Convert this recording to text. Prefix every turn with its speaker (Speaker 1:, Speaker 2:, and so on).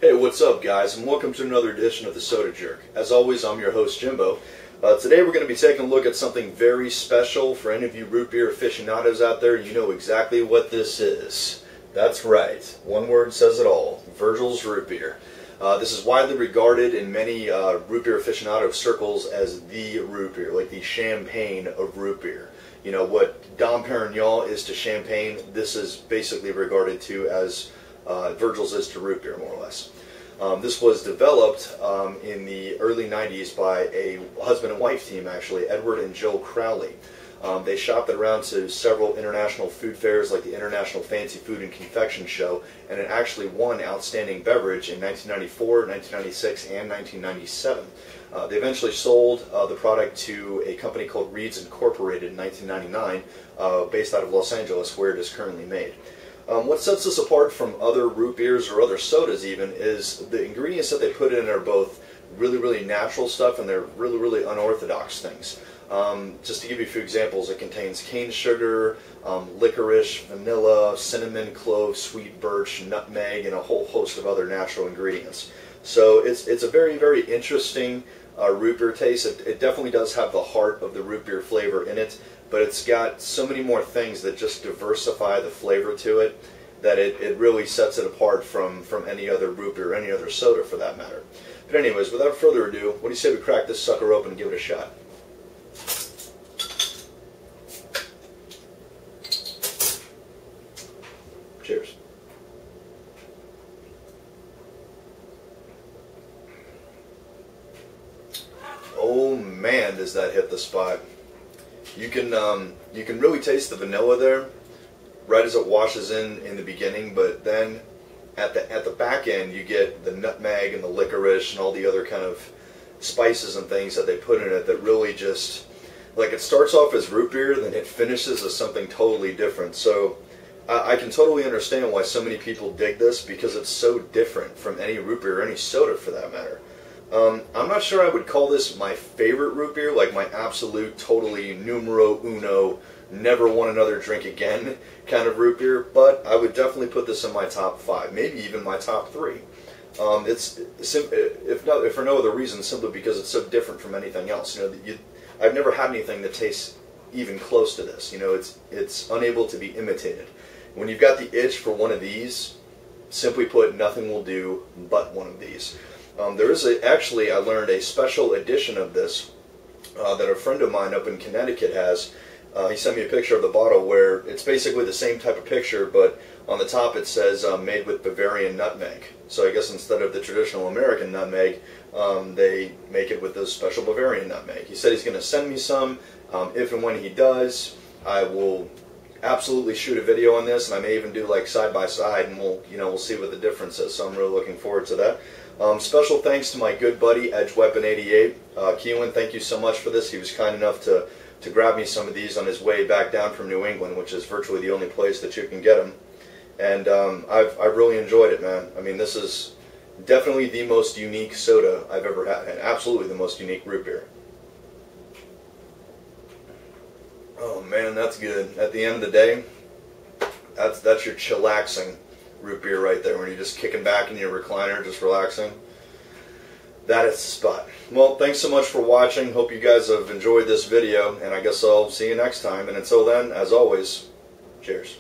Speaker 1: Hey, what's up guys, and welcome to another edition of the Soda Jerk. As always, I'm your host Jimbo. Today we're going to be taking a look at something very special. For any of you root beer aficionados out there, you know exactly what this is. That's right, one word says it all, Virgil's root beer. This is widely regarded in many root beer aficionado circles as the root beer, like the champagne of root beer. You know, what Dom Perignon is to champagne, this is basically regarded to as Virgil's is to root beer, more or less. This was developed in the early 90s by a husband and wife team, actually, Edward and Jill Crowley. They shopped it around to several international food fairs like the International Fancy Food and Confection Show, and it actually won Outstanding Beverage in 1994, 1996, and 1997. They eventually sold the product to a company called Reed's Incorporated in 1999, based out of Los Angeles, where it is currently made. What sets this apart from other root beers or other sodas even is the ingredients that they put in are both really natural stuff, and they're really unorthodox things. Just to give you a few examples, it contains cane sugar, licorice, vanilla, cinnamon, clove, sweet birch, nutmeg, and a whole host of other natural ingredients. So it's a very interesting root beer taste. It definitely does have the heart of the root beer flavor in it, but it's got so many more things that just diversify the flavor to it that it really sets it apart from any other root beer or any other soda for that matter. But anyways, without further ado, what do you say we crack this sucker open and give it a shot? Cheers. Oh man, does that hit the spot. You can really taste the vanilla there right as it washes in the beginning, but then at the back end you get the nutmeg and the licorice and all the other kind of spices and things that they put in it that really just, like, it starts off as root beer, then it finishes as something totally different. So I can totally understand why so many people dig this, because it's so different from any root beer or any soda for that matter. I'm not sure I would call this my favorite root beer, like my absolute, totally numero uno, never want another drink again kind of root beer, but I would definitely put this in my top 5, maybe even my top 3. It's if for no other reason, simply because it's so different from anything else. You know, I've never had anything that tastes even close to this. You know, it's unable to be imitated. When you've got the itch for one of these, simply put, nothing will do but one of these. There is actually, I learned, a special edition of this that a friend of mine up in Connecticut has. He sent me a picture of the bottle where it's basically the same type of picture, but on the top it says made with Bavarian nutmeg. So I guess instead of the traditional American nutmeg, they make it with this special Bavarian nutmeg. He said he's going to send me some. If and when he does, I will absolutely shoot a video on this, and I may even do like side by side, and we'll see what the difference is. So I'm really looking forward to that. Special thanks to my good buddy Edge Weapon 88. Keelan, thank you so much for this. He was kind enough to grab me some of these on his way back down from New England, which is virtually the only place that you can get them. And I've really enjoyed it, man. I mean, this is definitely the most unique soda I've ever had, and absolutely the most unique root beer. Oh man, that's good. At the end of the day, that's your chillaxing root beer right there, when you're just kicking back in your recliner, just relaxing. That is the spot. Well, thanks so much for watching. Hope you guys have enjoyed this video, and I guess I'll see you next time. And until then, as always, cheers.